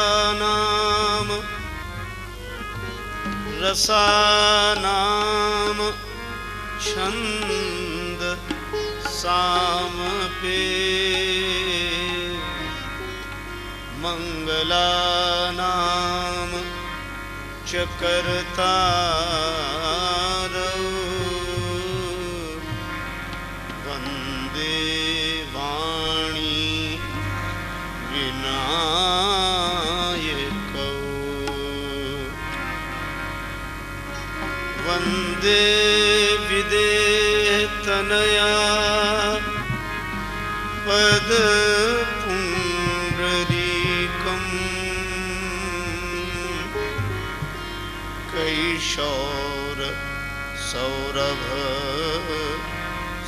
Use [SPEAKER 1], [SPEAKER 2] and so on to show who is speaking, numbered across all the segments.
[SPEAKER 1] वर्णानामर्थसंघानां रसानां छंद सामपे मंगलानां च कर्तारौ वन्दे वाणी विनायकौ वन्दे विदेहतनया पदपुण्डरीकम् कैशोर सौरभ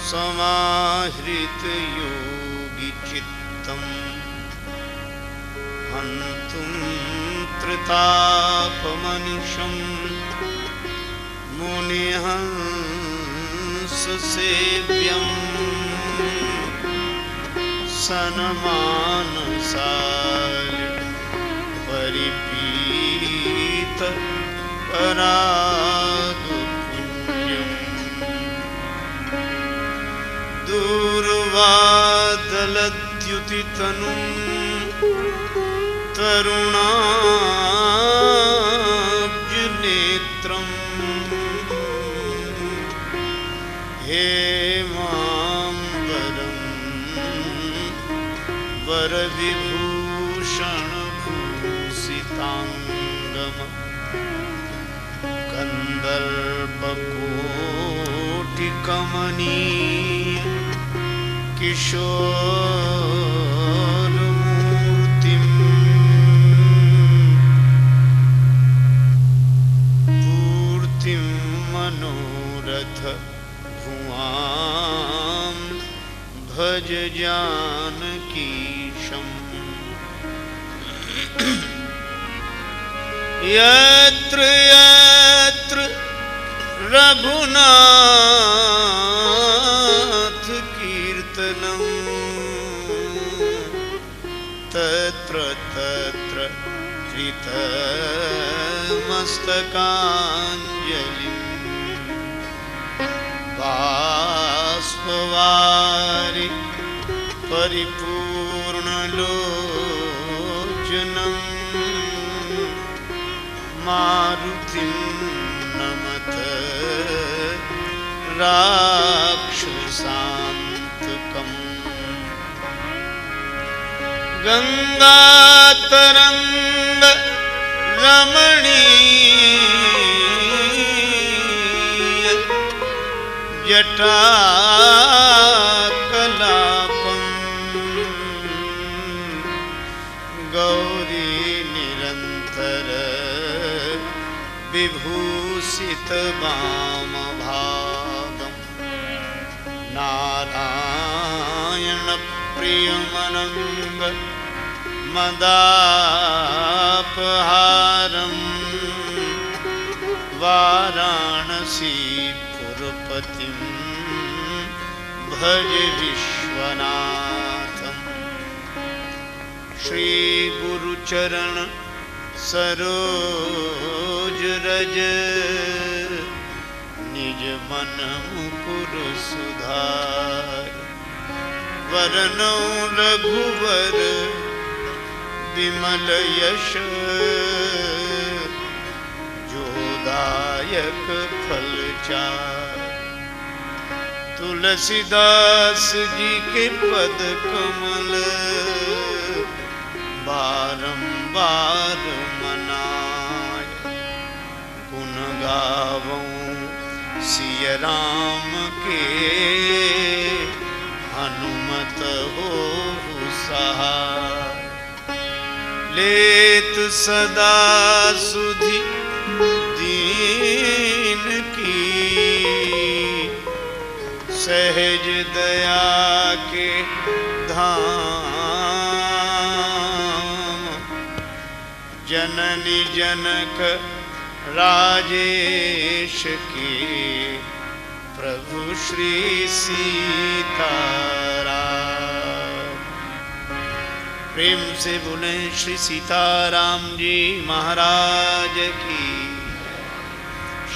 [SPEAKER 1] समाहृत योगी चित्तम् हन्तुं त्रितापमनिशम् मुनिहंस सेव्यम् सनमानसाय परिपीत परागपुण्यम् दूर्वादलद्युतितनुं तरुणाब्जनेत्रम् हेमाम्बरं वरविभूषणभूषिताङ्गम् कन्दर्पकोटिकमनीय किशोरमूर्तिम् पूर्तिं मनोरथ भुवां भज जानकीशम् यत्र यत्र रघुनाथ कीर्तनं तत्र तत्र कृतमस्तकाञ्जलिं बाष्पवारि परिपूर्णलोचनम् मारुतिं नमत राक्षसान्तकम् गंगातरंग रमणीय जटाकलापम् गौरी निरंतर विभूषित वामभागम् नारायण प्रियमनंग मदापहारम् वाराणसीपुरपतिं भज विश्वनाथम् श्री गुरुचरण सरोज रज निज मन मुकुर सुधार वरनौ रघुवर विमल यश जोदायक फलचार तुलसीदास जी के पद कमल बारंबार मनाय गावूं सिय राम के, हनुमत हो सहाय। लेत सदा सुधि दीन की, सहज दया के धाम। जननी जनक राजेश के, प्रभु श्री सीताराम। प्रेम से बोले श्री सीताराम जी महाराज की,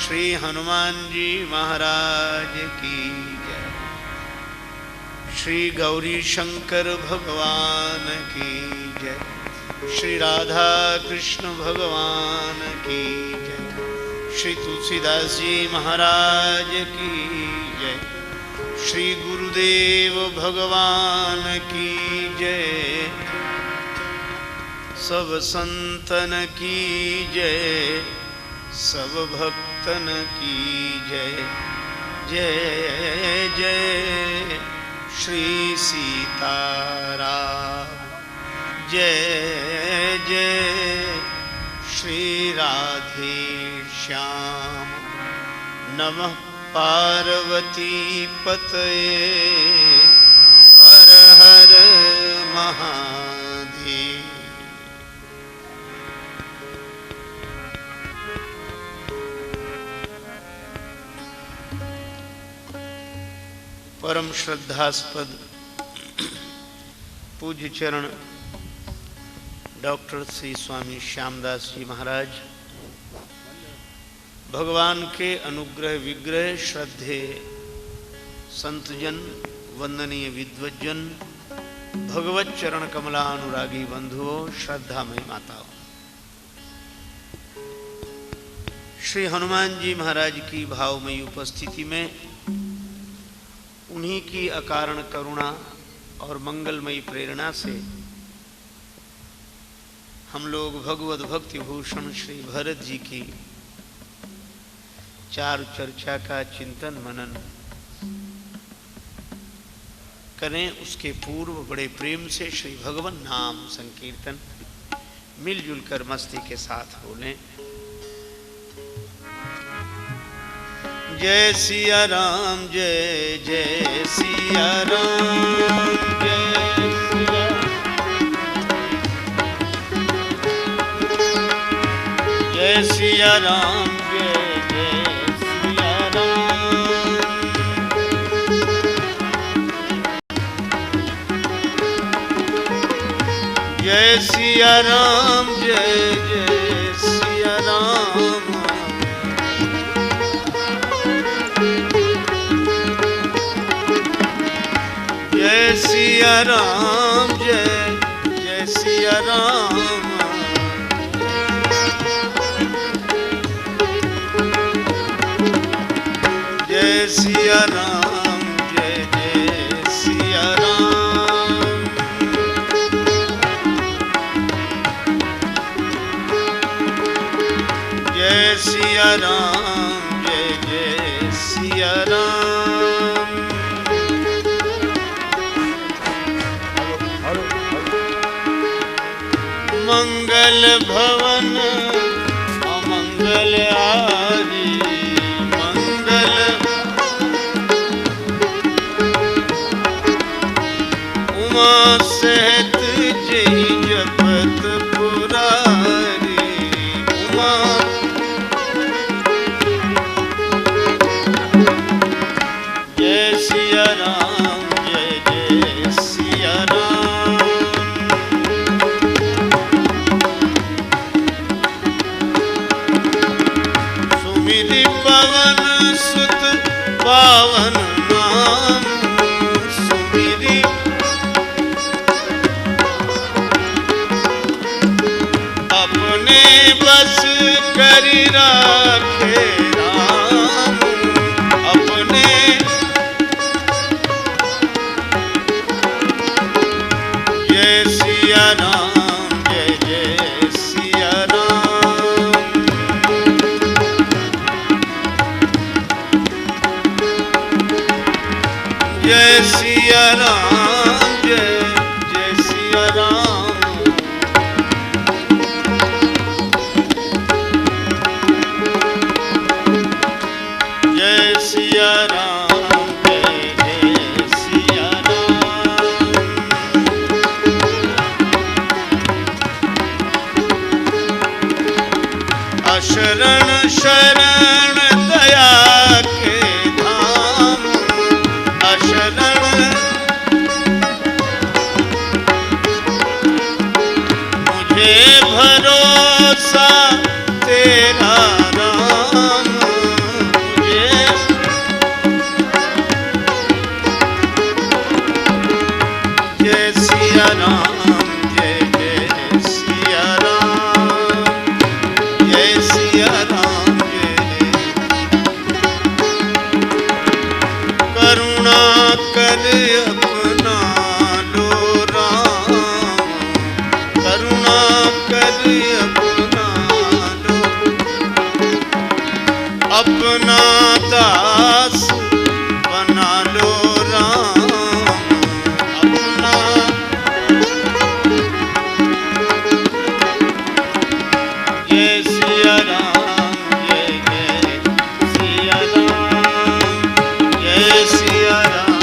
[SPEAKER 1] श्री हनुमान जी महाराज की जय। श्री गौरी शंकर भगवान की जय। श्री राधा कृष्ण भगवान की जय। श्री तुलसीदास जी महाराज की जय। श्री गुरुदेव भगवान की जय। सब संतन की जय, सब भक्तन की जय। जय जय श्री सीताराम, जय जय श्री राधे श्याम। नमः पार्वती पतये, हर हर महादेव। परम श्रद्धास्पद पूज्य चरण डॉक्टर श्री स्वामी श्यामदास जी महाराज, भगवान के अनुग्रह विग्रह श्रद्धे संतजन, वंदनीय विद्वज्जन, भगवत चरण कमलानुरागी बंधुओं, श्रद्धामयी माताओं, श्री हनुमान जी महाराज की भावमयी उपस्थिति में उन्हीं की अकारण करुणा और मंगलमयी प्रेरणा से हम लोग भगवत भक्ति भूषण श्री भरत जी की चारु चर्चा का चिंतन मनन करें। उसके पूर्व बड़े प्रेम से श्री भगवान नाम संकीर्तन मिलजुल कर मस्ती के साथ बोलें। जय सिया राम, जय जय सिया राम, जय सिया राम, जय सिया राम, जय सिया राम, जय सिया राम। जय सिया राम, जय सिया राम। जय सिया राम, जय सिया राम। जय सिया राम, जय सिया राम। मंगल भवन अमंगल आरी, मंगल उमा सहित जय जपत पुरारी। उमा जय सिया राम, जय सिया राम। पवन सुत पावन नाम, सुमिरी अपने बस करी राखे राम। अपने जय सिया राम, जय सिया राम। सिया राम जय जय सिया राम। जय सिया राम जय जय सिया राम। अशरण शरण दया के धाम, अशरण मुझे भरोसा तेरा राम, मुझे जय सिया राम जय जय सिया राम। जय सिया राम जय करुणा कर अपना लो राम, करुणा कर अपना लो, अपना दास बना लो राम, अपना जय सिया राम जय जय सिया राम। जय सिया राम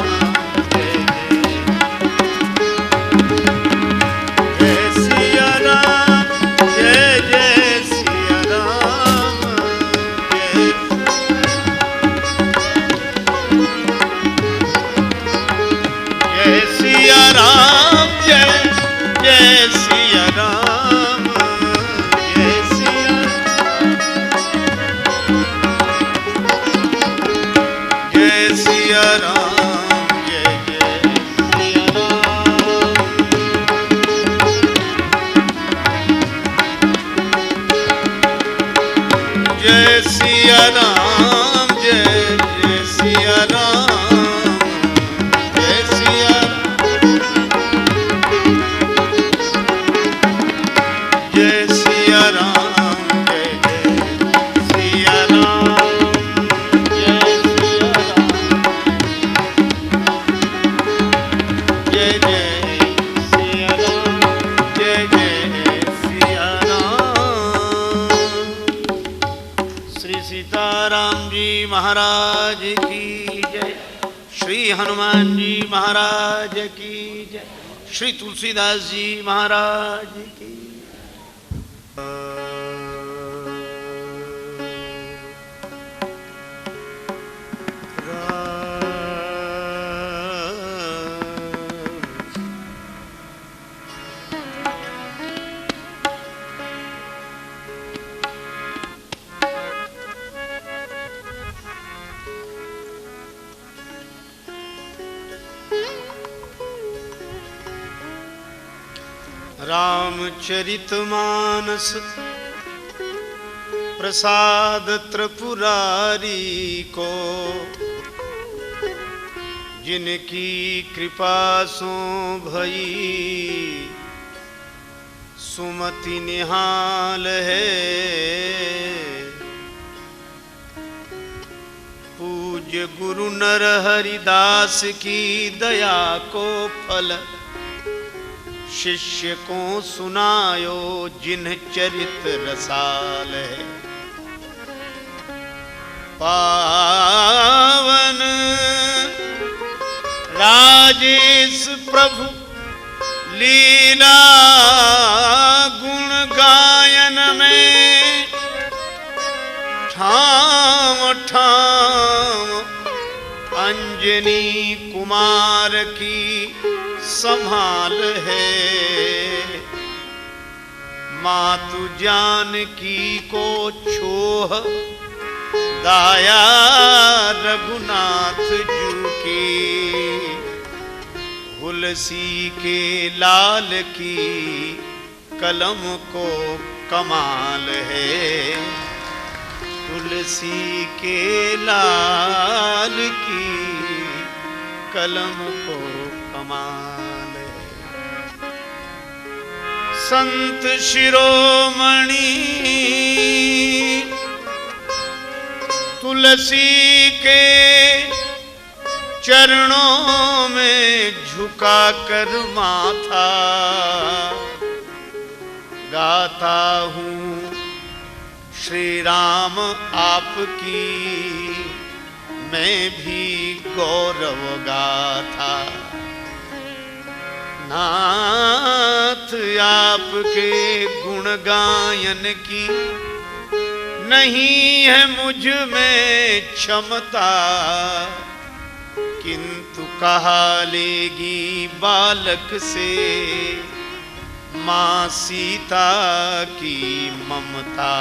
[SPEAKER 1] जय जय सिया राम जय जय सिया राम। जय सिया राम जय जय सिया राम। जय सिया जय सिया राम जय जय सिया राम। जय सिया राम जय जय सिया राम। जय सिया जय सिया राम जय जय सिया राम। जय सिया राम जय जय सिया राम। जय जय सिया राम। श्री सीताराम जी महाराज की जय। श्री हनुमान जी महाराज की जय। श्री तुलसीदास जी महाराज की रामचरितमानस प्रसाद त्रिपुरारी को, जिनकी कृपा सो भई सुमति निहाल है। पूज्य गुरु नर हरिदास की दया को फल, शिष्य को सुनायो जिन चरित रसाल है। पावन राजेश प्रभु लीला गुण गायन में, ठाम ठाम अंजनी कुमार की संभाल है। मातु जानकी को छोह दाया रघुनाथ जू की, तुलसी के लाल की कलम को कमाल है। तुलसी के लाल की कलम को कमाल है। संत शिरोमणि तुलसी के चरणों में झुका कर माथा गाता हूँ श्री राम आपकी मैं भी गौरव गाथा। नाथ आपके गुण गायन की नहीं है मुझ में क्षमता, किंतु कहा लेगी बालक से मां सीता की ममता।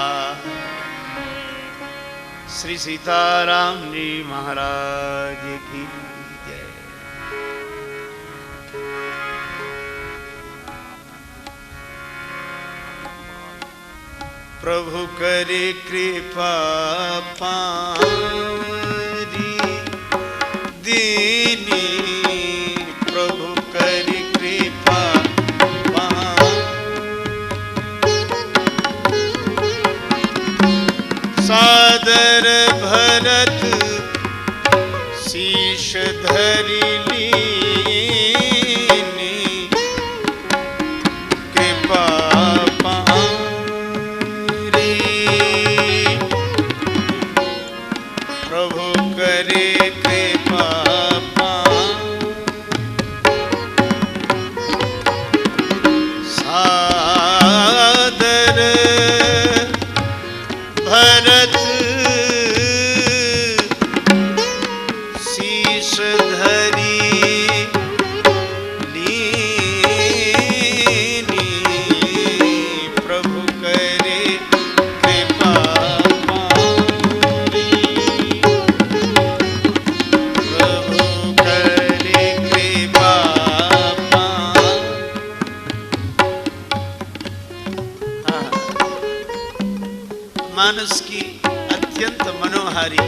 [SPEAKER 1] श्री सीताराम जी महाराज की जय। प्रभु करे कृपा पारी दीनी, प्रभु करे कृपा सादर भरत शीश धरि लीनी, कृपा पारी प्रभु करे कृपा सादर भरत शीश धरि लीनी, प्रभु करे कृपा पारी प्रभु करे कृपा मानस की अत्यंत मनोहारी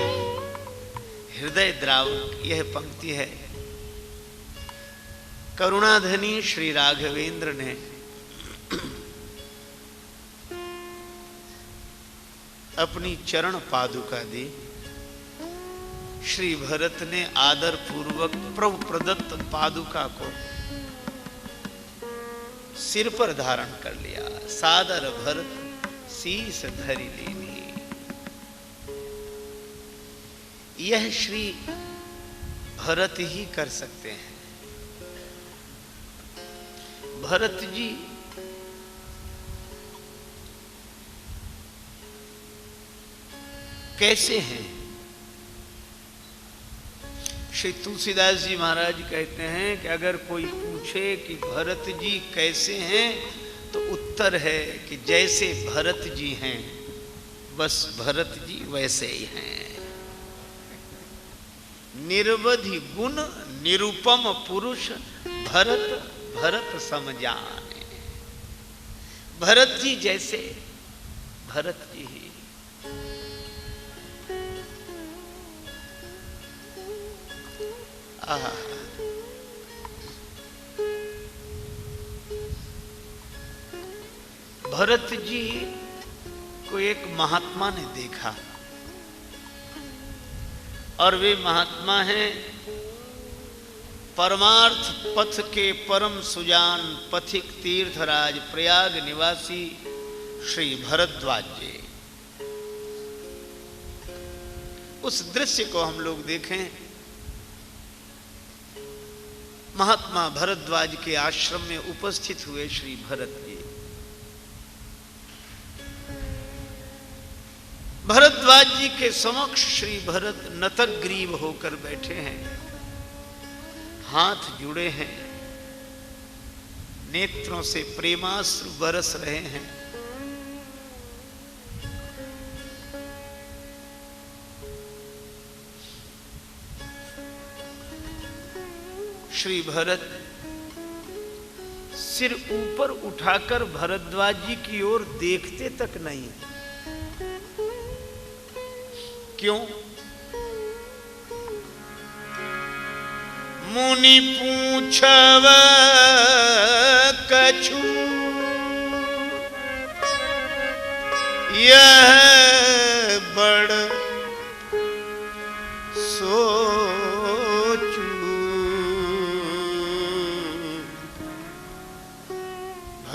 [SPEAKER 1] हृदय द्रावक यह पंक्ति है। करुणाधनी श्री राघवेंद्र ने अपनी चरण पादुका दी। श्री भरत ने आदर पूर्वक प्रभु प्रदत्त पादुका को सिर पर धारण कर लिया। सादर भरत शीस धरि लीनी, यह श्री भरत ही कर सकते हैं। भरत जी कैसे हैं? श्री तुलसीदास जी महाराज कहते हैं कि अगर कोई पूछे कि भरत जी कैसे हैं, तो उत्तर है कि जैसे भरत जी हैं बस भरत जी वैसे ही हैं। निर्वधि गुण निरुपम पुरुष भरत भरत सम जाने। भरत जी जैसे भरत जी ही। आहा, भरत जी को एक महात्मा ने देखा और वे महात्मा हैं परमार्थ पथ के परम सुजान पथिक तीर्थराज प्रयाग निवासी श्री भरद्वाज जी। उस दृश्य को हम लोग देखें। महात्मा भरद्वाज के आश्रम में उपस्थित हुए श्री भरत जी। भरद्वाज जी के समक्ष श्री भरत नतग्रीव होकर बैठे हैं, हाथ जुड़े हैं, नेत्रों से प्रेमाश्रु बरस रहे हैं। श्री भरत सिर ऊपर उठाकर भरद्वाज जी की ओर देखते तक नहीं। क्यों? मुनि पूछव कछु यह बड़ सोचू,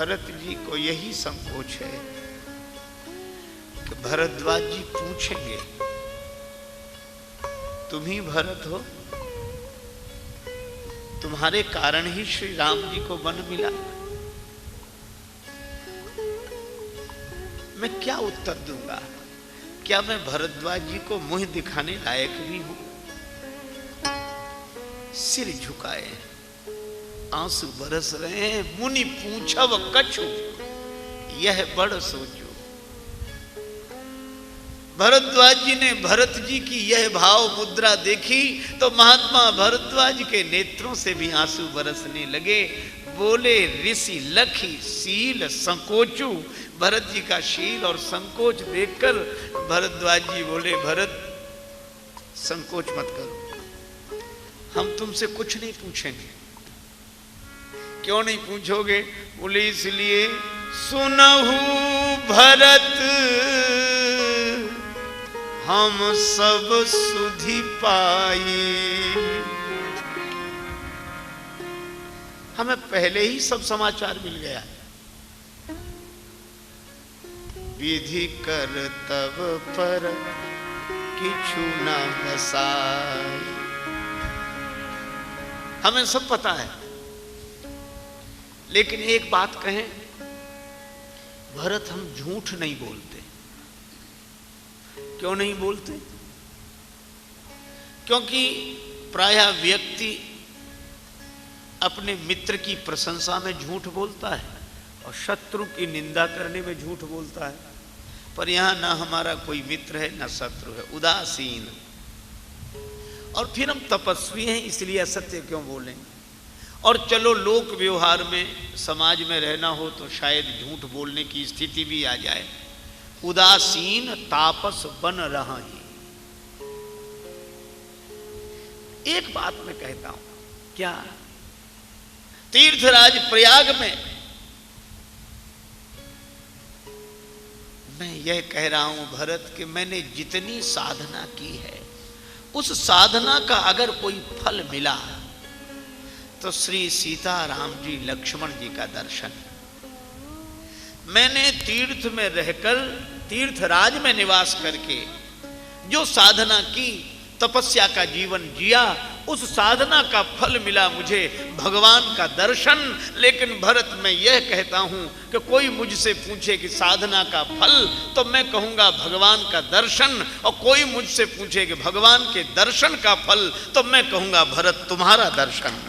[SPEAKER 1] भरत जी को यही संकोच है कि भरद्वाज जी पूछेंगे, तुम ही भरत हो, तुम्हारे कारण ही श्री राम जी को वन मिला। मैं क्या उत्तर दूंगा? क्या मैं भरद्वाज जी को मुंह दिखाने लायक भी हूं? सिर झुकाए आंसू बरस रहे हैं। मुनि पूछव कछु यह बड़ सोचो। भरद्वाज जी ने भरत जी की यह भाव मुद्रा देखी तो महात्मा भरद्वाज के नेत्रों से भी आंसू बरसने लगे। बोले, ऋषि लखी शील संकोचू। भरत जी का शील और संकोच देखकर भरद्वाज जी बोले, भरत संकोच मत करो, हम तुमसे कुछ नहीं पूछेंगे। क्यों नहीं पूछोगे? बोले, इसलिए सुनहु भरत हम सब सुधि पाई। हमें पहले ही सब समाचार मिल गया। विधि कर तब पर किछु न बसाई। हमें सब पता है। लेकिन एक बात कहें, भरत हम झूठ नहीं बोलते। क्यों नहीं बोलते? क्योंकि प्रायः व्यक्ति अपने मित्र की प्रशंसा में झूठ बोलता है और शत्रु की निंदा करने में झूठ बोलता है। पर यहां ना हमारा कोई मित्र है ना शत्रु है, उदासीन। और फिर हम तपस्वी हैं, इसलिए असत्य क्यों बोलें? और चलो लोक व्यवहार में समाज में रहना हो तो शायद झूठ बोलने की स्थिति भी आ जाए। उदासीन तापस बन रहा ही। एक बात मैं कहता हूं, क्या तीर्थराज प्रयाग में मैं यह कह रहा हूं भरत कि मैंने जितनी साधना की है उस साधना का अगर कोई फल मिला तो श्री सीता राम जी लक्ष्मण जी का दर्शन। मैंने तीर्थ में रहकर तीर्थराज में निवास करके जो साधना की, तपस्या का जीवन जिया, उस साधना का फल मिला मुझे भगवान का दर्शन। लेकिन भरत मैं यह कहता हूं कि कोई मुझसे पूछे कि साधना का फल, तो मैं कहूंगा भगवान का दर्शन। और कोई मुझसे पूछे कि भगवान के दर्शन का फल, तो मैं कहूंगा भरत तुम्हारा दर्शन।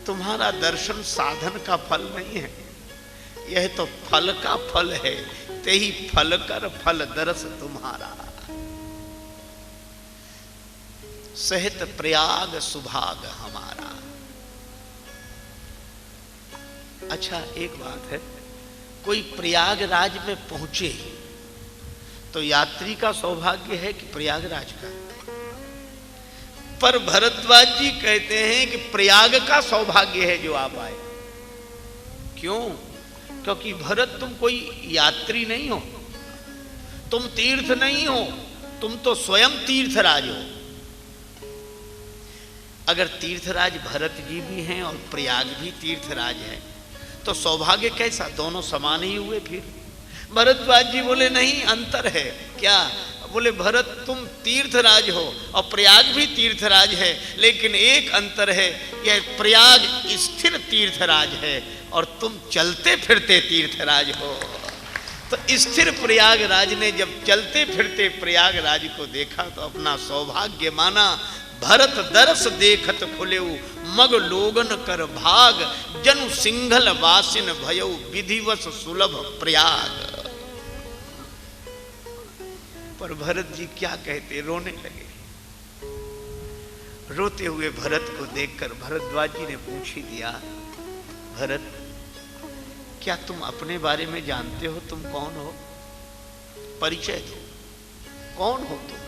[SPEAKER 1] तुम्हारा दर्शन साधन का फल नहीं है, यह तो फल का फल है। ते ही फल कर फल दरस तुम्हारा। सहित प्रयाग सुभाग हमारा। अच्छा एक बात है, कोई प्रयागराज में पहुंचे तो यात्री का सौभाग्य है कि प्रयागराज का? पर भरद्वाज जी कहते हैं कि प्रयाग का सौभाग्य है जो आप आए। क्यों? क्योंकि भरत तुम कोई यात्री नहीं हो, तुम तीर्थ नहीं हो, तुम तो स्वयं तीर्थराज हो। अगर तीर्थराज भरत जी भी हैं और प्रयाग भी तीर्थराज है तो सौभाग्य कैसा? दोनों समान ही हुए। फिर भरद्वाज जी बोले नहीं, अंतर है। क्या? बोले भरत तुम तीर्थराज हो और प्रयाग भी तीर्थराज है, लेकिन एक अंतर है, यह प्रयाग स्थिर तीर्थराज है और तुम चलते फिरते तीर्थराज हो। तो स्थिर प्रयागराज ने जब चलते फिरते प्रयागराज को देखा तो अपना सौभाग्य माना। भरत दरस देखत खुलेऊ मग लोगन कर भाग, जनु सिंघल वासिन भयऊ विधिवस सुलभ प्रयाग। पर भरत जी क्या कहते, रोने लगे। रोते हुए भरत को देखकर भरद्वाज जी ने पूछ ही दिया, भरत क्या तुम अपने बारे में जानते हो? तुम कौन हो? परिचय दो, कौन हो तुम?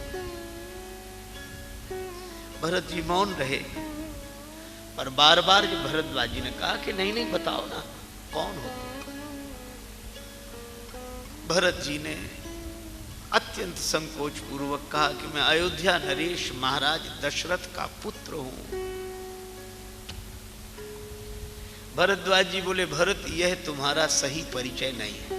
[SPEAKER 1] भरत जी मौन रहे, पर बार बार जब भरद्वाज जी ने कहा कि नहीं नहीं बताओ ना कौन हो तुम, भरत जी ने अत्यंत संकोच पूर्वक कहा कि मैं अयोध्या नरेश महाराज दशरथ का पुत्र हूं। भरद्वाज जी बोले, भरत यह तुम्हारा सही परिचय नहीं है।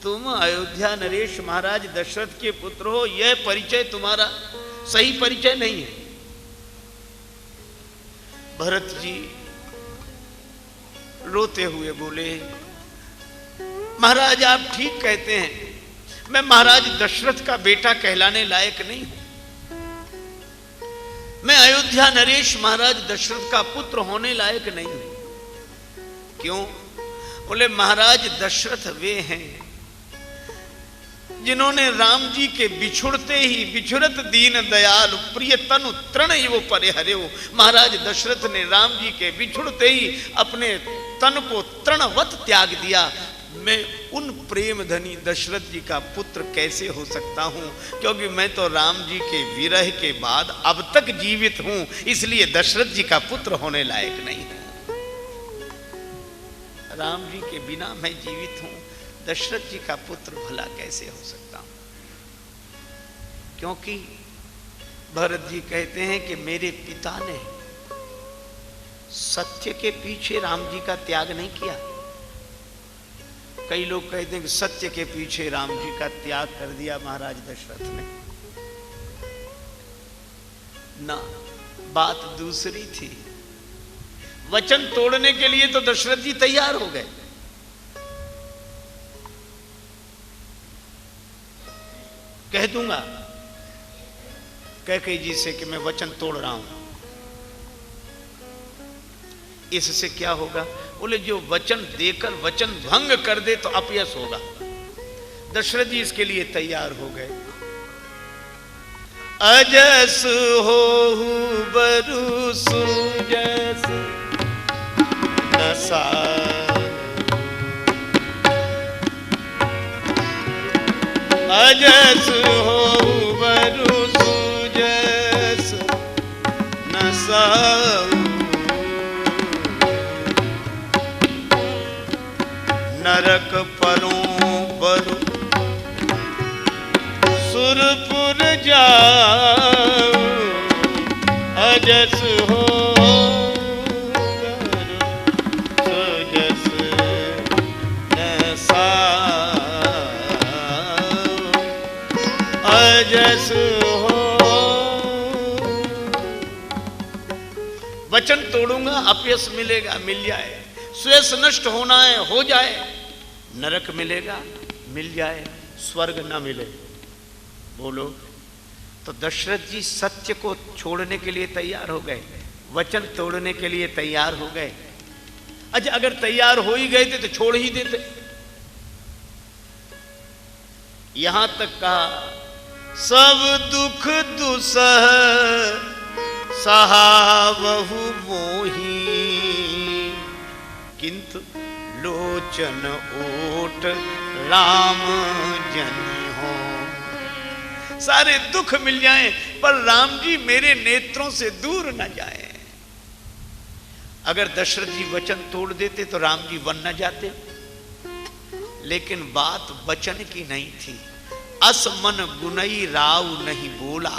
[SPEAKER 1] तुम अयोध्या नरेश महाराज दशरथ के पुत्र हो, यह परिचय तुम्हारा सही परिचय नहीं है। भरत जी रोते हुए बोले, महाराज आप ठीक कहते हैं, मैं महाराज दशरथ का बेटा कहलाने लायक नहीं हूं। मैं अयोध्या नरेश महाराज दशरथ का पुत्र होने लायक नहीं हूं। क्यों? बोले, महाराज दशरथ वे हैं जिन्होंने राम जी के बिछुड़ते ही बिछुरत दीन दयाल प्रिय तनु तृण वो परे हरे हो। महाराज दशरथ ने राम जी के बिछुड़ते ही अपने तन को तृणवत त्याग दिया। मैं उन प्रेम धनी दशरथ जी का पुत्र कैसे हो सकता हूं? क्योंकि मैं तो राम जी के विरह के बाद अब तक जीवित हूं, इसलिए दशरथ जी का पुत्र होने लायक नहीं हूं। राम जी के बिना मैं जीवित हूं, दशरथ जी का पुत्र भला कैसे हो सकता हूं? क्योंकि भरत जी कहते हैं कि मेरे पिता ने सत्य के पीछे राम जी का त्याग नहीं किया। कई लोग कहते हैं कि सत्य के पीछे राम जी का त्याग कर दिया महाराज दशरथ ने। ना, बात दूसरी थी। वचन तोड़ने के लिए तो दशरथ जी तैयार हो गए। कह दूंगा कैकेयी जी से कि मैं वचन तोड़ रहा हूं। इससे क्या होगा? बोले, जो वचन देकर वचन भंग कर दे तो अपयश होगा। दशरथ जी इसके लिए तैयार हो गए। अजस हो बरु सुजस नसा, अजस हो बरु सुजस नसा, नरक परों बरु सुरपुर जाओ, अजस हो सुजस नसा, अजस हो। वचन तोड़ूंगा, अपयश मिलेगा, मिल जाए। श्वेस नष्ट होना है, हो जाए। नरक मिलेगा, मिल जाए। स्वर्ग ना मिले, बोलो। तो दशरथ जी सत्य को छोड़ने के लिए तैयार हो गए, वचन तोड़ने के लिए तैयार हो गए। अच्छा, अगर तैयार हो ही गए थे तो छोड़ ही देते। यहां तक कहा, सब दुख दुसह सहावहु मोही, किंतु लोचन ओट राम जन हो। सारे दुख मिल जाएं पर राम जी मेरे नेत्रों से दूर न जाएं। अगर दशरथ जी वचन तोड़ देते तो राम जी वन न जाते। लेकिन बात वचन की नहीं थी। अस मन गुनई राव नहीं बोला।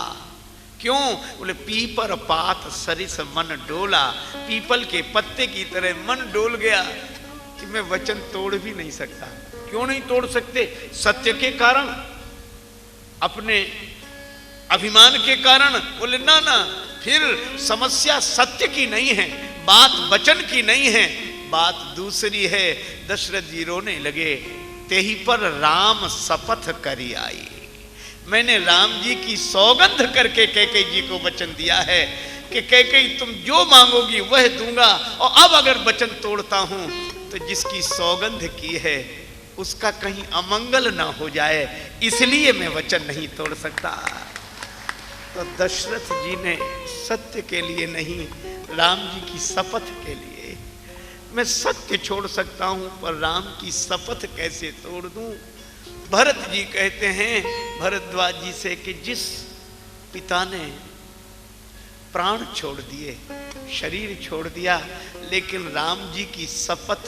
[SPEAKER 1] क्यों? बोले, पीपर पात सरिस मन डोला। पीपल के पत्ते की तरह मन डोल गया कि मैं वचन तोड़ भी नहीं सकता। क्यों नहीं तोड़ सकते? सत्य के कारण, अपने अभिमान के कारण। बोले, ना ना, फिर समस्या सत्य की नहीं है, बात वचन की नहीं है, बात दूसरी है। दशरथ जी रोने लगे। तेही पर राम शपथ करी आई। मैंने राम जी की सौगंध करके कैकेयी जी को वचन दिया है कि कैकेयी तुम जो मांगोगी वह दूंगा, और अब अगर वचन तोड़ता हूं तो जिसकी सौगंध की है उसका कहीं अमंगल ना हो जाए, इसलिए मैं वचन नहीं तोड़ सकता। तो दशरथ जी ने सत्य के लिए नहीं, राम जी की शपथ के लिए, मैं सत्य छोड़ सकता हूं पर राम की शपथ कैसे तोड़ दूं। भरत जी कहते हैं भरद्वाज जी से कि जिस पिता ने प्राण छोड़ दिए, शरीर छोड़ दिया, लेकिन राम जी की शपथ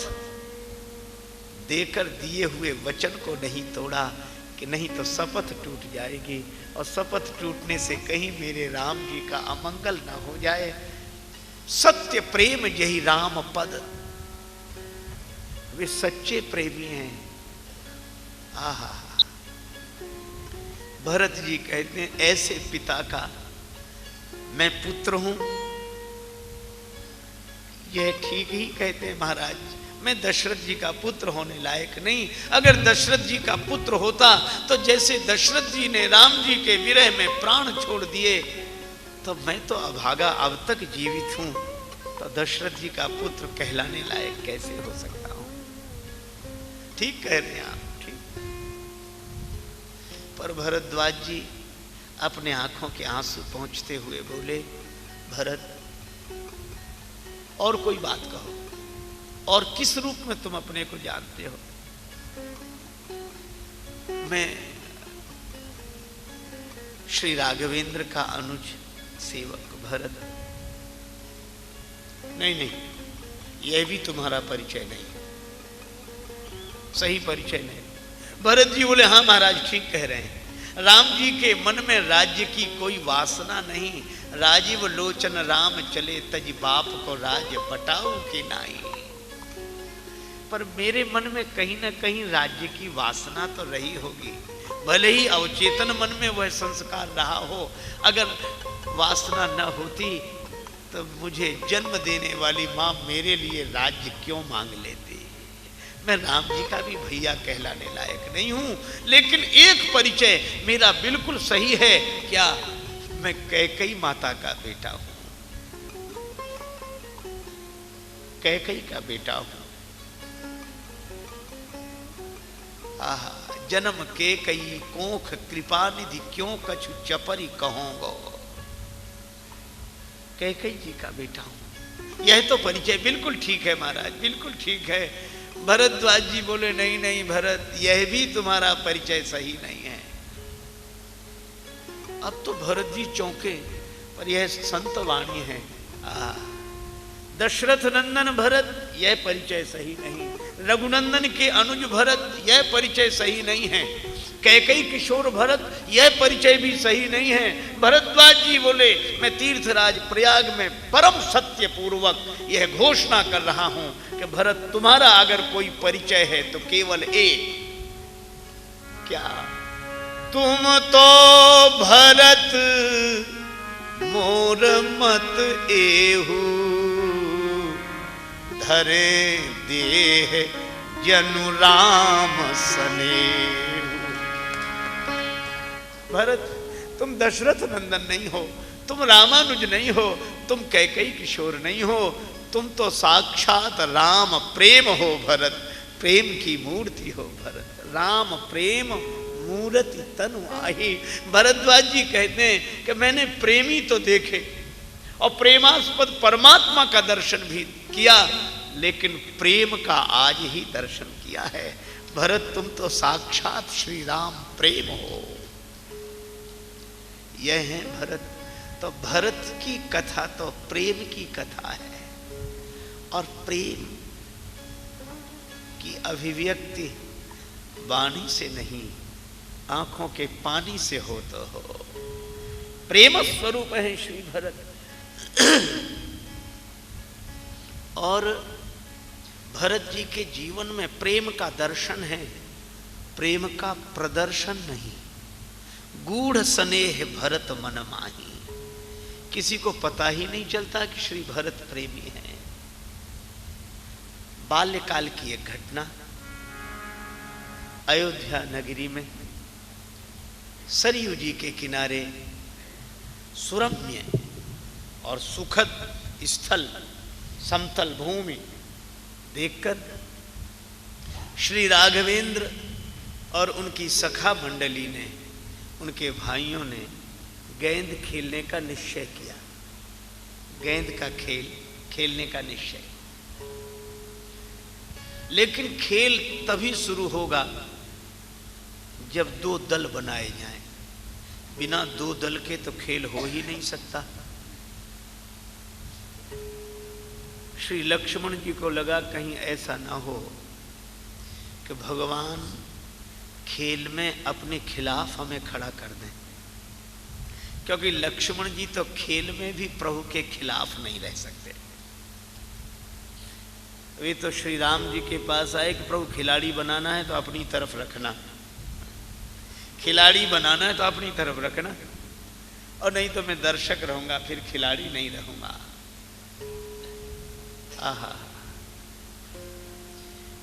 [SPEAKER 1] देकर दिए हुए वचन को नहीं तोड़ा, कि नहीं तो शपथ टूट जाएगी, और शपथ टूटने से कहीं मेरे राम जी का अमंगल ना हो जाए। सत्य प्रेम यही राम पद। वे सच्चे प्रेमी हैं। आहा, भरत जी कहते हैं ऐसे पिता का मैं पुत्र हूं। यह ठीक ही कहते हैं महाराज, मैं दशरथ जी का पुत्र होने लायक नहीं। अगर दशरथ जी का पुत्र होता तो जैसे दशरथ जी ने राम जी के विरह में प्राण छोड़ दिए, तो मैं तो अभागा अब तक जीवित हूं, तो दशरथ जी का पुत्र कहलाने लायक कैसे हो सकता हूं। ठीक कह रहे हैं आप, ठीक। पर भरद्वाज जी अपने आंखों के आंसू पहुंचते हुए बोले, भरत और कोई बात कहो, और किस रूप में तुम अपने को जानते हो। मैं श्री राघवेंद्र का अनुज सेवक भरत। नहीं नहीं, यह भी तुम्हारा परिचय नहीं, सही परिचय नहीं। भरत जी बोले, हाँ महाराज ठीक कह रहे हैं। राम जी के मन में राज्य की कोई वासना नहीं। राजीव लोचन राम चले तज बाप को राज्य बटाऊ के नाई। पर मेरे मन में कहीं ना कहीं राज्य की वासना तो रही होगी, भले ही अवचेतन मन में वह संस्कार रहा हो। अगर वासना न होती तो मुझे जन्म देने वाली मां मेरे लिए राज्य क्यों मांग लेती। मैं राम जी का भी भैया कहलाने लायक नहीं हूं, लेकिन एक परिचय मेरा बिल्कुल सही है। क्या मैं कैकई माता का बेटा हूं, कैकई का बेटा हूं। आहा, जन्म के कई कोख कृपा निधि क्यों कछु चपरी कहूंगो। कैकई जी का बेटा हूं, यह तो परिचय बिल्कुल ठीक है महाराज, बिल्कुल ठीक है। भरद्वाज जी बोले, नहीं नहीं भरत, यह भी तुम्हारा परिचय सही नहीं है। अब तो भरत जी चौंके, पर यह संत वाणी है। दशरथ नंदन भरत, यह परिचय सही नहीं। रघुनंदन के अनुज भरत, यह परिचय सही नहीं है। कैकई किशोर भरत, यह परिचय भी सही नहीं है। भरद्वाज जी बोले, मैं तीर्थराज प्रयाग में परम सत्य पूर्वक यह घोषणा कर रहा हूं कि भरत, तुम्हारा अगर कोई परिचय है तो केवल एक। क्या? तुम तो भरत मोर मत एहू, धरे देह जनु राम सनेहू। भरत, तुम दशरथ नंदन नहीं हो, तुम रामानुज नहीं हो, तुम कैकई किशोर नहीं हो, तुम तो साक्षात राम प्रेम हो भरत, प्रेम की मूर्ति हो भरत। राम प्रेम मूर्ति तनु आही। भरद्वाज जी कहते हैं कि मैंने प्रेमी तो देखे और प्रेमास्पद परमात्मा का दर्शन भी किया, लेकिन प्रेम का आज ही दर्शन किया है। भरत, तुम तो साक्षात श्री राम प्रेम हो। यह है भरत। तो भरत की कथा तो प्रेम की कथा है, और प्रेम की अभिव्यक्ति वाणी से नहीं, आंखों के पानी से हो तो हो। प्रेम स्वरूप है श्री भरत। और भरत जी के जीवन में प्रेम का दर्शन है, प्रेम का प्रदर्शन नहीं। गूढ़ स्नेह भरत मन माही, किसी को पता ही नहीं चलता कि श्री भरत प्रेमी हैं। बाल्यकाल की एक घटना, अयोध्या नगरी में सरयू जी के किनारे सुरम्य और सुखद स्थल, समतल भूमि देखकर श्री राघवेंद्र और उनकी सखा मंडली ने, उनके भाइयों ने गेंद खेलने का निश्चय किया। गेंद का खेल खेलने का निश्चय। लेकिन खेल तभी शुरू होगा जब दो दल बनाए जाएं। बिना दो दल के तो खेल हो ही नहीं सकता। श्री लक्ष्मण जी को लगा कहीं ऐसा ना हो कि भगवान खेल में अपने खिलाफ हमें खड़ा कर दें, क्योंकि लक्ष्मण जी तो खेल में भी प्रभु के खिलाफ नहीं रह सकते। वे तो श्री राम जी के पास आए कि प्रभु खिलाड़ी बनाना है तो अपनी तरफ रखना, खिलाड़ी बनाना है तो अपनी तरफ रखना, और नहीं तो मैं दर्शक रहूंगा, फिर खिलाड़ी नहीं रहूंगा। आहा,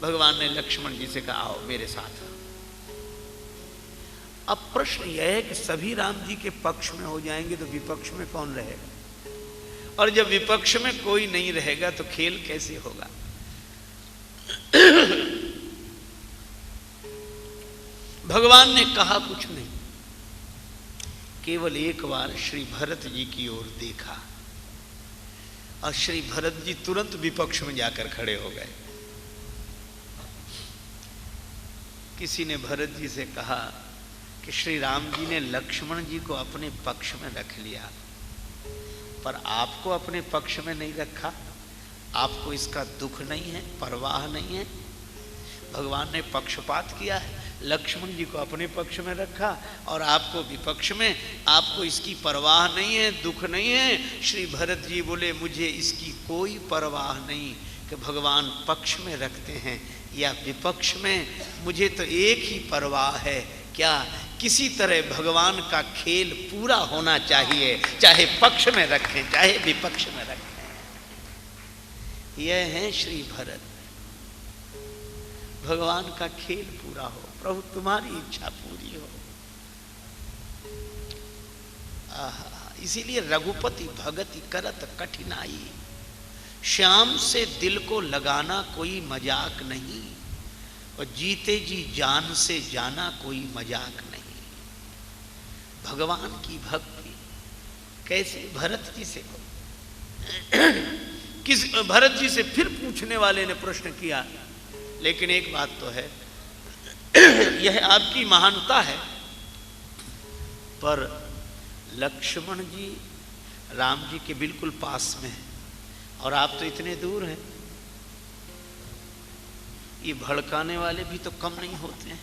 [SPEAKER 1] भगवान ने लक्ष्मण जी से कहा आओ मेरे साथ। अब प्रश्न यह है कि सभी राम जी के पक्ष में हो जाएंगे तो विपक्ष में कौन रहेगा, और जब विपक्ष में कोई नहीं रहेगा तो खेल कैसे होगा। भगवान ने कहा कुछ नहीं, केवल एक बार श्री भरत जी की ओर देखा और श्री भरत जी तुरंत विपक्ष में जाकर खड़े हो गए। किसी ने भरत जी से कहा कि श्री राम जी ने लक्ष्मण जी को अपने पक्ष में रख लिया, पर आपको अपने पक्ष में नहीं रखा, आपको इसका दुख नहीं है, परवाह नहीं है। भगवान ने पक्षपात किया है, लक्ष्मण जी को अपने पक्ष में रखा और आपको विपक्ष में, आपको इसकी परवाह नहीं है, दुख नहीं है। श्री भरत जी बोले मुझे इसकी कोई परवाह नहीं कि भगवान पक्ष में रखते हैं या विपक्ष में, मुझे तो एक ही परवाह है, क्या किसी तरह भगवान का खेल पूरा होना चाहिए, चाहे पक्ष में रखें चाहे विपक्ष में रखें। यह है श्री भरत, भगवान का खेल पूरा हो, प्रभु तुम्हारी इच्छा पूरी हो। इसीलिए रघुपति भगति करत कठिनाई, श्याम से दिल को लगाना कोई मजाक नहीं, और जीते जी जान से जाना कोई मजाक नहीं। भगवान की भक्ति कैसे भरत जी से हो। किस भरत जी से फिर पूछने वाले ने प्रश्न किया, लेकिन एक बात तो है, यह आपकी महानता है, पर लक्ष्मण जी राम जी के बिल्कुल पास में है और आप तो इतने दूर हैं। ये भड़काने वाले भी तो कम नहीं होते हैं,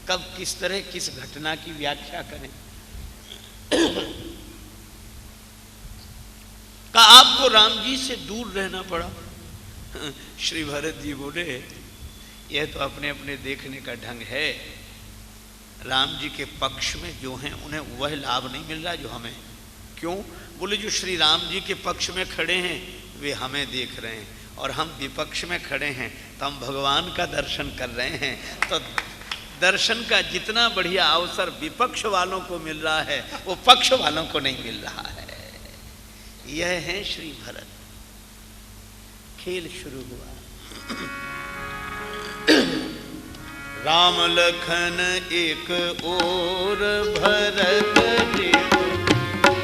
[SPEAKER 1] कब किस तरह किस घटना की व्याख्या करें। का आपको राम जी से दूर रहना पड़ा। श्री भरत जी बोले यह तो अपने अपने देखने का ढंग है, राम जी के पक्ष में जो हैं उन्हें वह लाभ नहीं मिल रहा जो हमें। क्यों? बोले जो श्री राम जी के पक्ष में खड़े हैं वे हमें देख रहे हैं, और हम विपक्ष में खड़े हैं तो हम भगवान का दर्शन कर रहे हैं। तो दर्शन का जितना बढ़िया अवसर विपक्ष वालों को मिल रहा है वो पक्ष वालों को नहीं मिल रहा है। यह है श्री भरत। खेल शुरू हुआ। राम लखन एक ओर भरत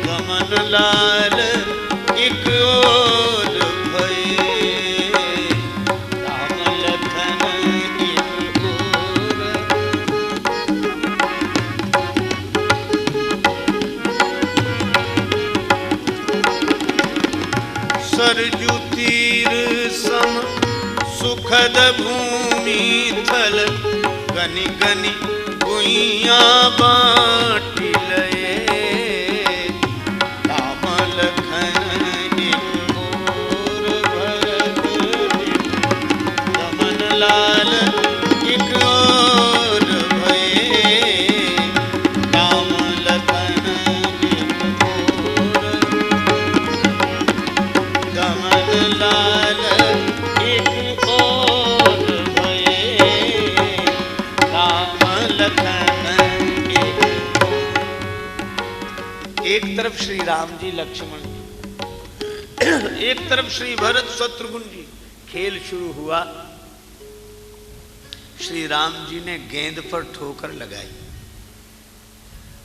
[SPEAKER 1] गमन लाल एक ओर भये, राम लखन एक ओर। सरजू तीर सम सुखद भूमि थल, गनि गनि गुइया बाटी लये, राम लखन एक ओर भरत गमन लाल एक ओर भये, राम लखन एक ओर गमन लाल एक ओर भये, राम लखन एक तरफ श्री राम जी लक्ष्मण जी, एक तरफ श्री भरत शत्रुघ्न जी। खेल शुरू हुआ। श्री राम जी ने गेंद पर ठोकर लगाई,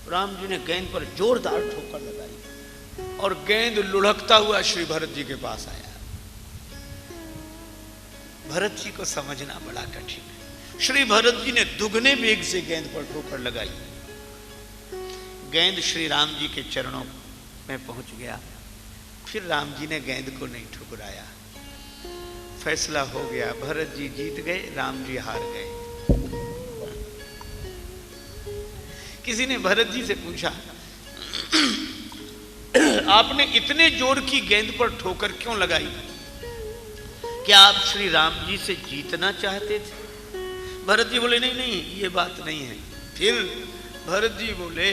[SPEAKER 1] राम जी ने गेंद पर जोरदार ठोकर लगाई और गेंद लुढ़कता हुआ श्री भरत जी के पास आया। भरत जी को समझना बड़ा कठिन है। श्री भरत जी ने दुगने वेग से गेंद पर ठोकर लगाई, गेंद श्री राम जी के चरणों में पहुंच गया। फिर राम जी ने गेंद को नहीं ठुकराया। फैसला हो गया, भरत जी जीत गए, राम जी हार गए। किसी ने भरत जी से पूछा आपने इतने जोर की गेंद पर ठोकर क्यों लगाई? क्या आप श्री राम जी से जीतना चाहते थे? भरत जी बोले नहीं नहीं, ये बात नहीं है। फिर भरत जी बोले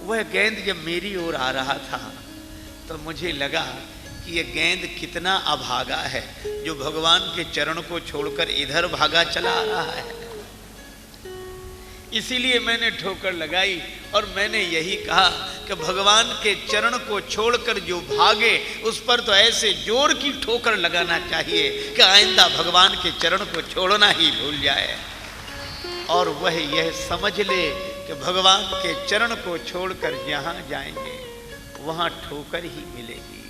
[SPEAKER 1] वह गेंद जब मेरी ओर आ रहा था तो मुझे लगा कि यह गेंद कितना अभागा है, जो भगवान के चरण को छोड़कर इधर भागा चला आ रहा है। इसीलिए मैंने ठोकर लगाई और मैंने यही कहा कि भगवान के चरण को छोड़कर जो भागे उस पर तो ऐसे जोर की ठोकर लगाना चाहिए कि आइंदा भगवान के चरण को छोड़ना ही भूल जाए और वह यह समझ ले कि भगवान के चरण को छोड़कर जहां जाएंगे वहां ठोकर ही मिलेगी।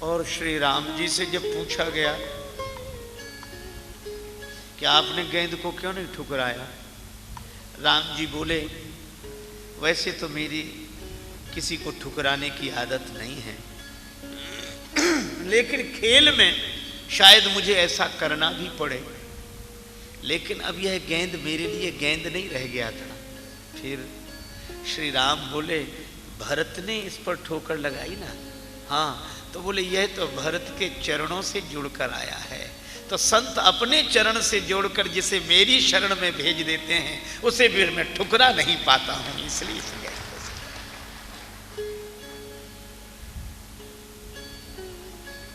[SPEAKER 1] और श्री राम जी से जब पूछा गया कि आपने गेंद को क्यों नहीं ठुकराया, राम जी बोले वैसे तो मेरी किसी को ठुकराने की आदत नहीं है, लेकिन खेल में शायद मुझे ऐसा करना भी पड़े, लेकिन अब यह गेंद मेरे लिए गेंद नहीं रह गया था। फिर श्री राम बोले भरत ने इस पर ठोकर लगाई ना? हाँ। तो बोले यह तो भरत के चरणों से जुड़कर आया है, तो संत अपने चरण से जोड़कर जिसे मेरी शरण में भेज देते हैं उसे फिर मैं ठुकरा नहीं पाता हूं, इसलिए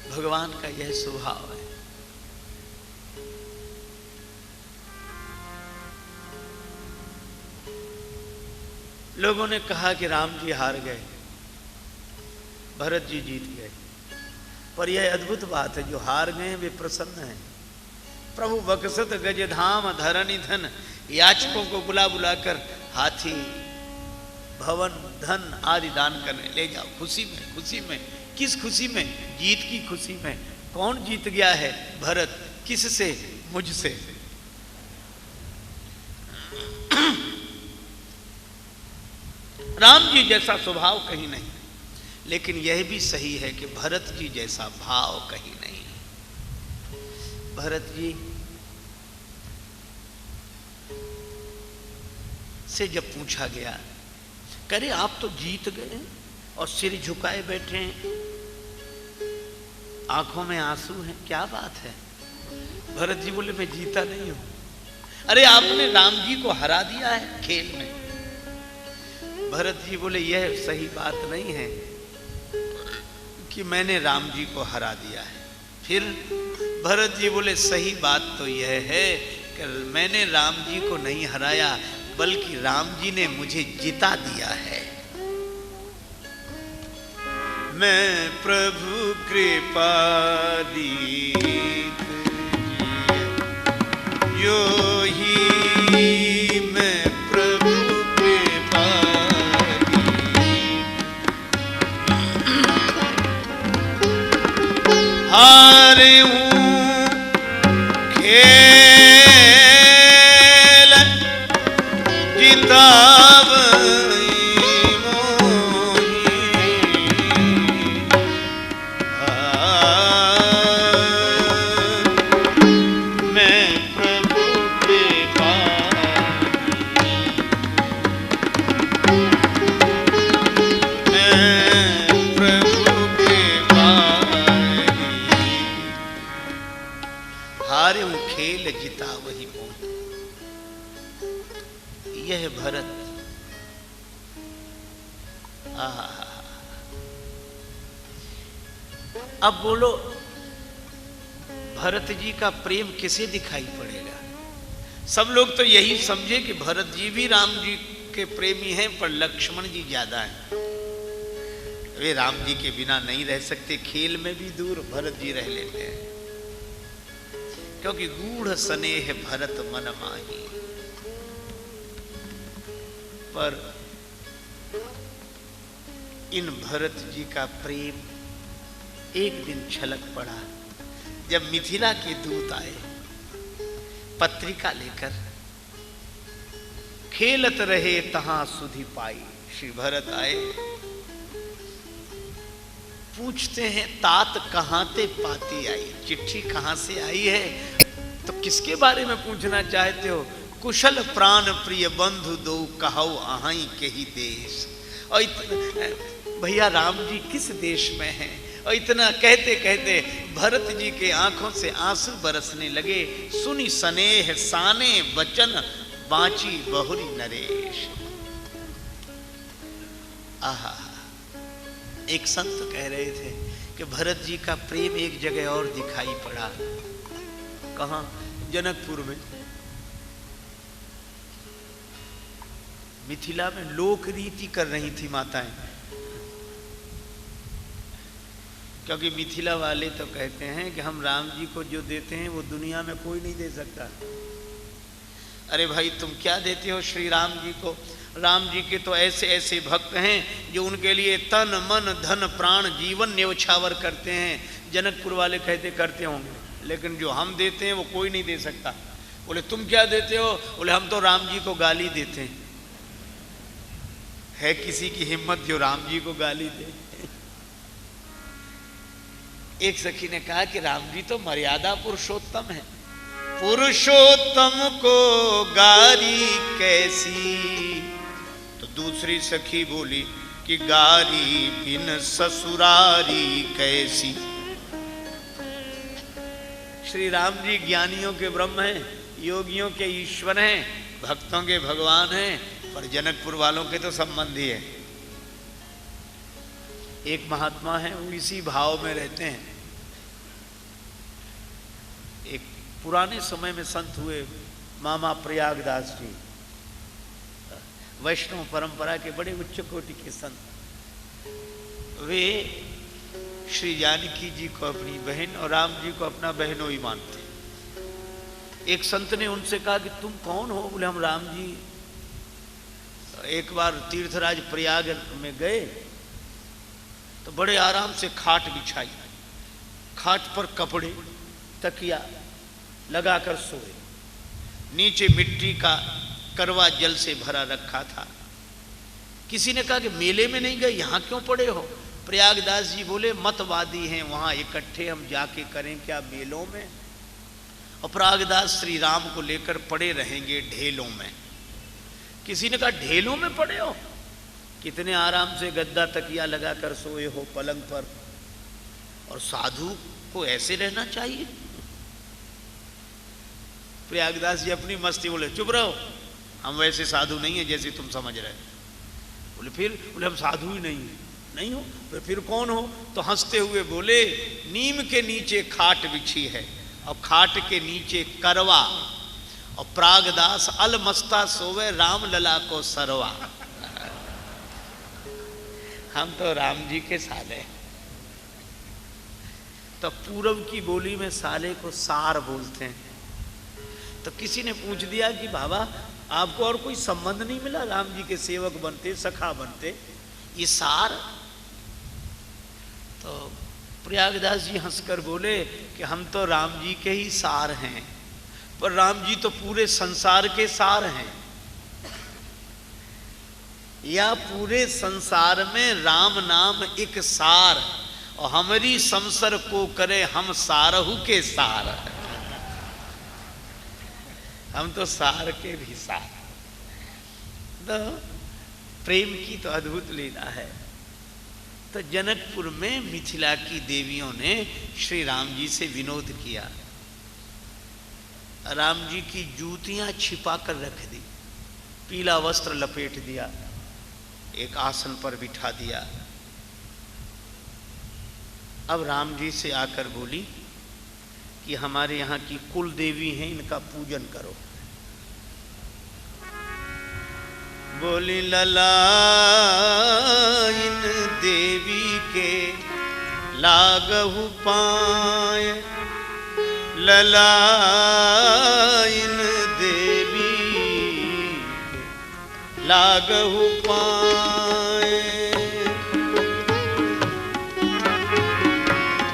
[SPEAKER 1] भगवान का यह स्वभाव है। लोगों ने कहा कि राम जी हार गए, भरत जी जीत गए, पर यह अद्भुत बात है, जो हार गए वे प्रसन्न हैं। प्रभु बक्सत गजधाम धरनी धन, याचकों को बुला बुलाकर हाथी भवन धन आदि दान करने ले जाओ, खुशी में। खुशी में किस खुशी में? जीत की खुशी में। कौन जीत गया है? भरत। किससे? मुझसे। राम जी जैसा स्वभाव कहीं नहीं, लेकिन यह भी सही है कि भरत जी जैसा भाव कहीं नहीं। भरत जी से जब पूछा गया, करे आप तो जीत गए और सिर झुकाए बैठे हैं, आंखों में आंसू हैं, क्या बात है? भरत जी बोले मैं जीता नहीं हूं। अरे आपने राम जी को हरा दिया है खेल में। भरत जी बोले यह सही बात नहीं है कि मैंने राम जी को हरा दिया है। फिर भरत जी बोले सही बात तो यह है कि मैंने राम जी को नहीं हराया, बल्कि राम जी ने मुझे जिता दिया है। मैं प्रभु कृपादीत यो ही मैं प्रभु कृपादीत हारे हूँ खेल जिताव भरत। अब बोलो भरत जी का प्रेम किसे दिखाई पड़ेगा? सब लोग तो यही समझे कि भरत जी भी राम जी के प्रेमी हैं, पर लक्ष्मण जी ज्यादा हैं। वे राम जी के बिना नहीं रह सकते, खेल में भी दूर भरत जी रह लेते हैं, क्योंकि गूढ़ स्नेह भरत मन माही। पर इन भरत जी का प्रेम एक दिन छलक पड़ा जब मिथिला के दूत आए पत्रिका लेकर। खेलत रहे तहां सुधि पाई। श्री भरत आए, पूछते हैं तात कहां ते पाती आई, चिट्ठी कहां से आई है? तो किसके बारे में पूछना चाहते हो? कुशल प्राण प्रिय बंधु दो कहौ आहाई के ही देश। और भैया राम जी किस देश में हैं। और इतना कहते कहते भरत जी के आंखों से आंसू बरसने लगे। सुनी स्नेह साने वचन बांची बहुरी नरेश। आहा, एक संत कह रहे थे कि भरत जी का प्रेम एक जगह और दिखाई पड़ा। कहां? जनकपुर में। मिथिला में लोक रीति कर रही थी माताएं, क्योंकि मिथिला वाले तो कहते हैं कि हम राम जी को जो देते हैं वो दुनिया में कोई नहीं दे सकता। अरे भाई तुम क्या देते हो श्री राम जी को? राम जी के तो ऐसे ऐसे भक्त हैं जो उनके लिए तन मन धन प्राण जीवन न्यौछावर करते हैं। जनकपुर वाले कहते करते होंगे, लेकिन जो हम देते हैं वो कोई नहीं दे सकता। बोले तुम क्या देते हो? बोले हम तो राम जी को गाली देते हैं। है किसी की हिम्मत जो राम जी को गाली दे? एक सखी ने कहा कि राम जी तो मर्यादा पुरुषोत्तम है, पुरुषोत्तम को गारी कैसी? तो दूसरी सखी बोली कि गारी बिन ससुरारी कैसी। श्री राम जी ज्ञानियों के ब्रह्म हैं, योगियों के ईश्वर हैं, भक्तों के भगवान हैं, पर जनकपुर वालों के तो संबंधी है। एक महात्मा है, वो इसी भाव में रहते हैं। एक पुराने समय में संत हुए मामा प्रयागदास जी, वैष्णव परंपरा के बड़े उच्च कोटि के संत। वे श्री जानकी जी को अपनी बहन और राम जी को अपना बहनोई मानते। एक संत ने उनसे कहा कि तुम कौन हो? बोले हम राम जी। एक बार तीर्थराज प्रयाग में गए तो बड़े आराम से खाट बिछाई, खाट पर कपड़े तकिया लगाकर सोए, नीचे मिट्टी का करवा जल से भरा रखा था। किसी ने कहा कि मेले में नहीं गए, यहां क्यों पड़े हो? प्रयागदास जी बोले मतवादी हैं, वहां इकट्ठे हम जाके करें क्या मेलों में? और प्रयागदास श्री राम को लेकर पड़े रहेंगे ढेलों में। किसी ने कहा ढेलों में पड़े हो? कितने आराम से गद्दा तकिया लगाकर सोए हो पलंग पर, और साधु को ऐसे रहना चाहिए? प्रयागदास जी अपनी मस्ती बोले चुप रहो, हम वैसे साधु नहीं है जैसे तुम समझ रहे। बोले फिर? बोले हम साधु ही नहीं हो। तो फिर कौन हो? तो हंसते हुए बोले नीम के नीचे खाट बिछी है और खाट के नीचे करवा, और प्रागदास अलमस्ता सोवे राम लला को सरवा। हम तो राम जी के साले। तो पूरब की बोली में साले को सार बोलते हैं। तो किसी ने पूछ दिया कि बाबा आपको और कोई संबंध नहीं मिला राम जी के सेवक बनते, सखा बनते, ये सार? तो प्रयागदास जी हंसकर बोले कि हम तो राम जी के ही सार हैं, पर राम जी तो पूरे संसार के सार हैं। या पूरे संसार में राम नाम एक सार, और हमारी संसर को करे हम सारहू के सार। हम तो सार के भी सार। तो प्रेम की तो अद्भुत लीला है। तो जनकपुर में मिथिला की देवियों ने श्री राम जी से विनोद किया। राम जी की जूतियां छिपा कर रख दी, पीला वस्त्र लपेट दिया, एक आसन पर बिठा दिया। अब राम जी से आकर बोली कि हमारे यहाँ की कुल देवी हैं, इनका पूजन करो। बोली लला इन देवी के लागहु पाए, लला इन देवी के लागहु पाए,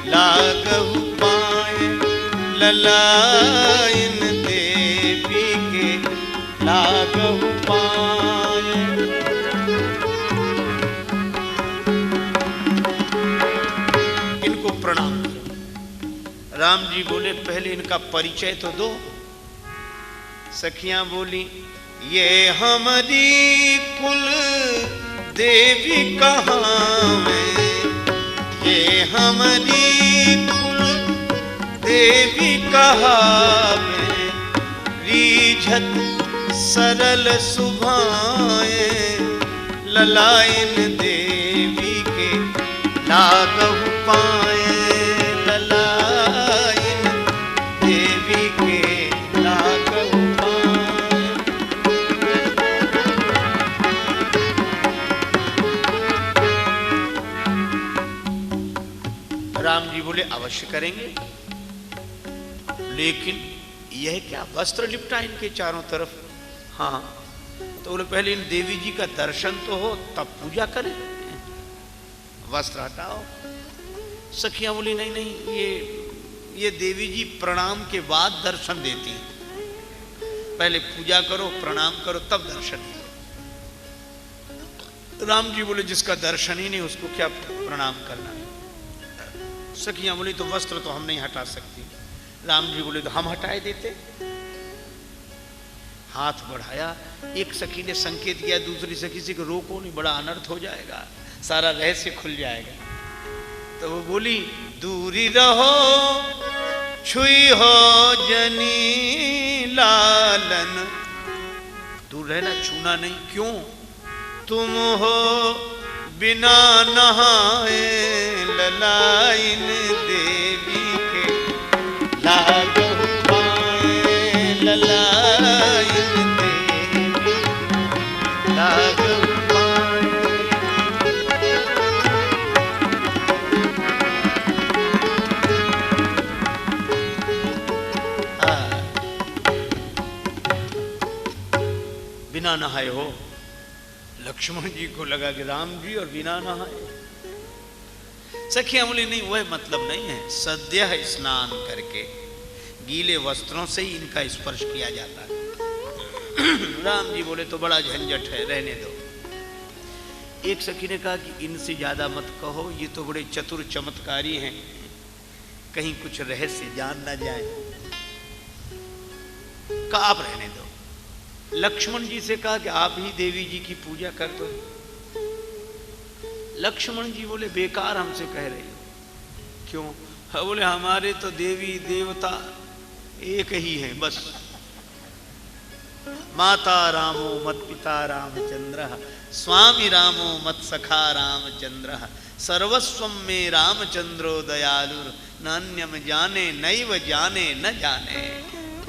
[SPEAKER 1] लागहु पाए, लला इन देवी के लागहु पाए। इनको प्रणाम करो। राम जी बोले पहले इनका परिचय तो दो। सखियां बोली ये हमारी कुल देवी कहाँ में, ये हमारी कुल देवी कहाँ में, रीझत सरल सुभाए, ललायन देवी के लागहु पाए, ललायन देवी के लागहु पाए। राम जी बोले अवश्य करेंगे, लेकिन यह क्या वस्त्र लिपटा इनके चारों तरफ। हाँ, तो बोले पहले इन देवी जी का दर्शन तो हो तब पूजा करें, वस्त्र हटाओ। सखियां बोली नहीं नहीं, ये देवी जी प्रणाम के बाद दर्शन देती हैं, पहले पूजा करो प्रणाम करो तब दर्शन दो। राम जी बोले जिसका दर्शन ही नहीं उसको क्या प्रणाम करना। सखियां बोली तो वस्त्र तो हम नहीं हटा सकती। राम जी बोले तो हम हटाए देते। हाथ बढ़ाया, एक सखी ने संकेत किया दूसरी सखी से कि रोको नहीं, बड़ा अनर्थ हो जाएगा, सारा रहस्य खुल जाएगा। तो वो बोली दूरी रहो छुई हो जनी लालन, दूर रहना छूना नहीं। क्यों? तुम हो बिना नहाए, ललायन देवी के लागहु पाए, ललायन देवी लागहु पाए। बिना नहाए हो। लक्ष्मण जी को लगा कि राम जी और बिना नहाए। सखियां बोली नहीं, वह मतलब नहीं है, सद्य स्नान करके गीले वस्त्रों से ही इनका स्पर्श किया जाता है। राम जी बोले तो बड़ा झंझट है, रहने दो। एक सखी ने कहा कि इनसे ज्यादा मत कहो, ये तो बड़े चतुर चमत्कारी हैं, कहीं कुछ रहस्य जान ना जाए। कहा आप रहने दो। लक्ष्मण जी से कहा कि आप ही देवी जी की पूजा कर दो। लक्ष्मण जी बोले बेकार हमसे कह रहे हो। क्यों? बोले हमारे तो देवी देवता एक ही है बस। माता रामो मत पिता रामचंद्र, स्वामी रामो मत सखा रामचंद्र, सर्वस्वम में रामचंद्रो दयालुर, नान्यम जाने नैव जाने न जाने।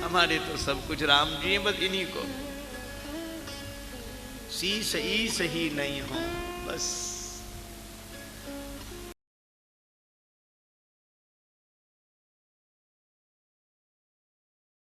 [SPEAKER 1] हमारे तो सब कुछ राम जी हैं, बस इन्हीं को शीश ईश ही नहीं हो बस।